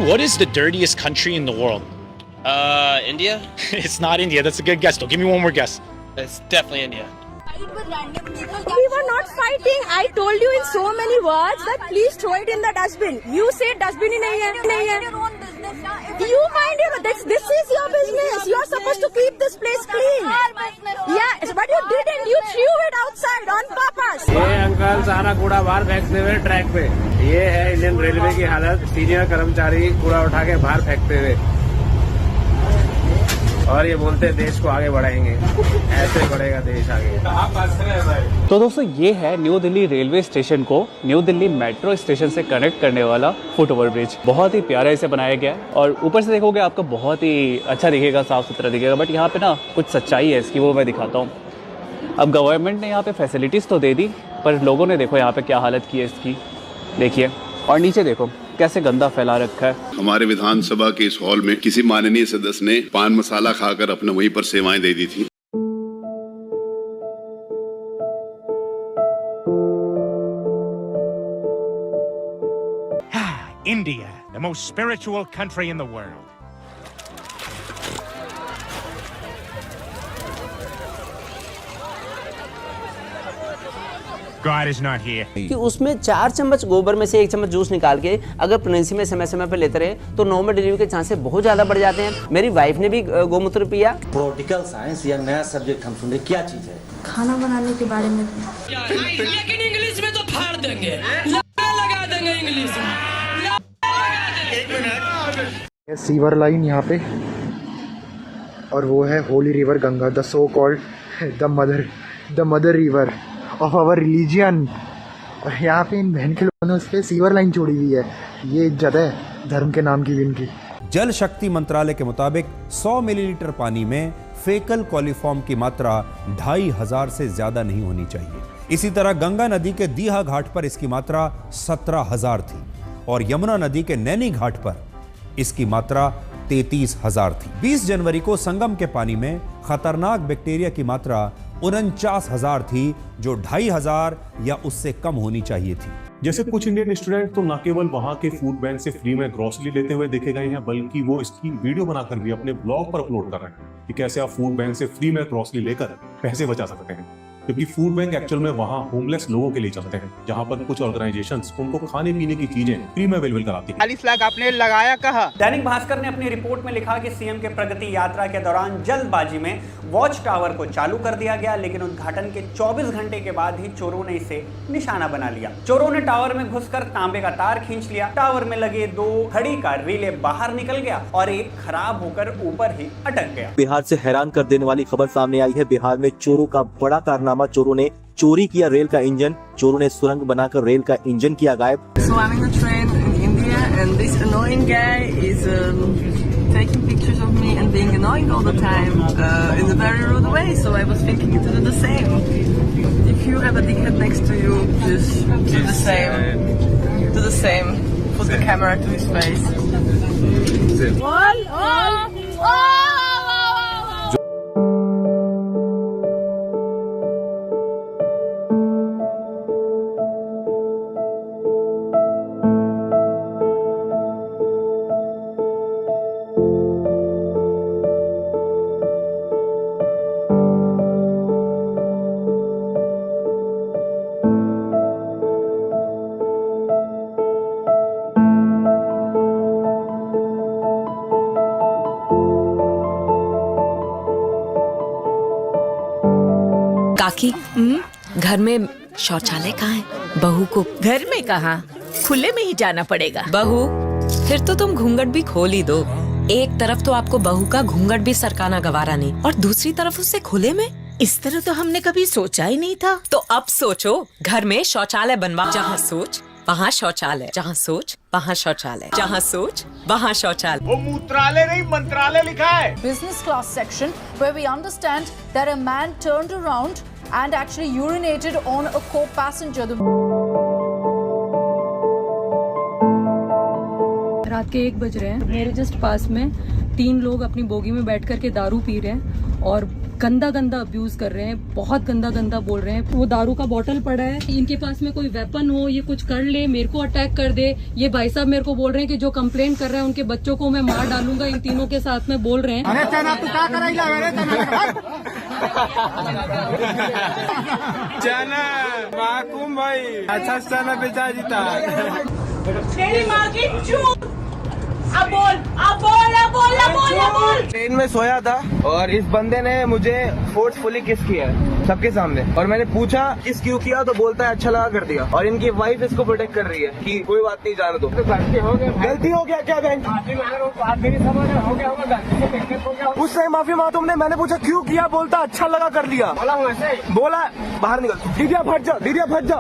what is the dirtiest country in the world? India? It's not India. That's a good guess, though. Give me one more guess. It's definitely India. We were not fighting. I told you in so many words that please throw it in the dustbin. You say dustbin ही नहीं है. You mind your this is your business. You are supposed to keep this place clean. Yeah, but you didn't. You threw it outside on purpose. ये uncle सारा कूड़ा बाहर फेंकते हुए track पे. ये है इंडियन रेलवे की हालत. सीनियर कर्मचारी कूड़ा उठा के बाहर फेंकते हुए और ये बोलते हैं देश को आगे बढ़ाएंगे. ऐसे बढ़ेगा देश आगे. तो दोस्तों ये है न्यू दिल्ली रेलवे स्टेशन को न्यू दिल्ली मेट्रो स्टेशन से कनेक्ट करने वाला फुट ओवर ब्रिज. बहुत ही प्यारा इसे बनाया गया है और ऊपर से देखोगे आपको बहुत ही अच्छा दिखेगा, साफ सुथरा दिखेगा. बट यहाँ पे ना कुछ सच्चाई है इसकी, वो मैं दिखाता हूँ. अब गवर्नमेंट ने यहाँ पे फैसिलिटीज़ तो दे दी, पर लोगों ने देखो यहाँ पे क्या हालत की है इसकी. देखिए और नीचे देखो कैसे गंदा फैला रखा है. हमारे विधानसभा के इस हॉल में किसी माननीय सदस्य ने पान मसाला खाकर अपने वहीं पर सेवाएं दे दी थी. India, the most spiritual country in the world. God is not here. कि उसमें 4 चम्मच गोबर में से 1 चम्मच जूस निकाल के अगर प्रेगनेंसी में समय समय पर लेते रहे तो नॉर्मल डिलीवरी के चांसेस बहुत ज़्यादा बढ़ जाते हैं. मेरी वाइफ ने भी गोमूत्र पिया. पॉलिटिकल साइंस या नया सब्जेक्ट हम सुने, क्या चीज़ है? खाना बनाने के बारे में. लेकिन इंग्लिश में तो फाड़ देंगे, लगा देंगे इंग्लिश में. सीवर लाइन यहाँ पे और वो है holy river Ganga, the so called the mother river of our religion. और यहाँ पे इन बहन के लोगों ने उस पर सीवर लाइन छोड़ी हुई है. ये इज्जत है धर्म के नाम की इनकी. जल शक्ति मंत्रालय के मुताबिक 100 मिलीलीटर पानी में फेकल कॉलीफॉर्म की मात्रा 2500 से ज्यादा नहीं होनी चाहिए. इसी तरह गंगा नदी के दीहा घाट पर इसकी मात्रा 17,000 थी और यमुना नदी के नैनी घाट पर इसकी मात्रा 33,000 थी. 20 जनवरी को संगम के पानी में खतरनाक बैक्टीरिया की मात्रा 49,000 थी, जो 2,500 या उससे कम होनी चाहिए थी. जैसे कुछ इंडियन स्टूडेंट तो न केवल वहां के फूड बैंक से फ्री में ग्रोसरी लेते हुए देखे गए हैं, बल्कि वो इसकी वीडियो बनाकर भी अपने ब्लॉग पर अपलोड कर रहे हैं कि कैसे आप फूड बैंक से फ्री में ग्रोसरी लेकर पैसे बचा सकते हैं. क्योंकि फूड बैंक एक्चुअल में वहाँ होमलेस लोगों के लिए चलते हैं, जहाँ पर कुछ ऑर्गेनाइजेशंस उनको खाने पीने की चीजें फ्री में अवेलेबल कराती हैं. 40 लाख आपने लगाया कहाँ? दैनिक भास्कर ने अपनी रिपोर्ट में लिखा कि सीएम के प्रगति यात्रा के दौरान जल्दबाजी में वॉच टावर को चालू कर दिया गया, लेकिन उद्घाटन के 24 घंटे के बाद ही चोरों ने इसे निशाना बना लिया. चोरों ने टावर में घुसकर तांबे का तार खींच लिया. टावर में लगे 2 घड़ी का रिले बाहर निकल गया और एक खराब होकर ऊपर ही अटक गया. बिहार से हैरान कर देने वाली खबर सामने आई है. बिहार में चोरों का बड़ा कारनामा. चोरों ने चोरी किया रेल का इंजन. चोरों ने सुरंग बनाकर रेल का इंजन किया गायब. So I'm in a train in India and this annoying guy is taking pictures of me and being annoying all the time in a very rude way. So I was thinking to do the same. If you have a dickhead next to you, just do the same. Do the same. Put the camera to his face. काकी, घर में शौचालय कहाँ है? बहू को घर में कहाँ, खुले में ही जाना पड़ेगा. बहू, फिर तो तुम घूंघट भी खोल ही दो. एक तरफ तो आपको बहू का घूंघट भी सरकाना गवारा नहीं और दूसरी तरफ उससे खुले में. इस तरह तो हमने कभी सोचा ही नहीं था. तो अब सोचो, घर में शौचालय बनवा. जहाँ सोच वहाँ शौचालय, जहाँ सोच वहाँ शौचालय, जहाँ सोच वहाँ शौचालय. वो मूत्रालय नहीं मंत्रालय लिखा है. Business class section where we understand that a man turned around and actually urinated on a co-passenger. रात के 1 बज रहे हैं। मेरे जस्ट पास में 3 लोग अपनी बोगी में बैठ करके दारू पी रहे हैं और गंदा गंदा अब्यूज कर रहे हैं, बहुत गंदा गंदा बोल रहे हैं। वो दारू का बोतल पड़ा है, इनके पास में कोई वेपन हो, ये कुछ कर ले, मेरे को अटैक कर दे। ये भाई साहब मेरे को बोल रहे हैं कि जो कंप्लेंट कर रहा है उनके बच्चों को मैं मार डालूंगा। इन तीनों के साथ में बोल रहे हैं। अरे चना तू क्या कराइला मेरे चना माकूम भाई अच्छा चना बेचा जीता। तेरी माँ की चूत। अब बोल, अब बोल, अब बोल, अब बोल, अब बोल। ट्रेन में सोया था और इस बंदे ने मुझे फोर्सफुली किस किया है सबके सामने, और मैंने पूछा किस क्यों किया तो बोलता है अच्छा लगा कर दिया। और इनकी वाइफ इसको प्रोटेक्ट कर रही है कि कोई बात नहीं जाने दो। गलती हो गया क्या बैंक? उससे माफी मांगा तुमने? मैंने पूछा क्यों किया, बोलता अच्छा लगा कर दिया। बोला बाहर निकल, दीदिया फट जा, दीदिया फट जा।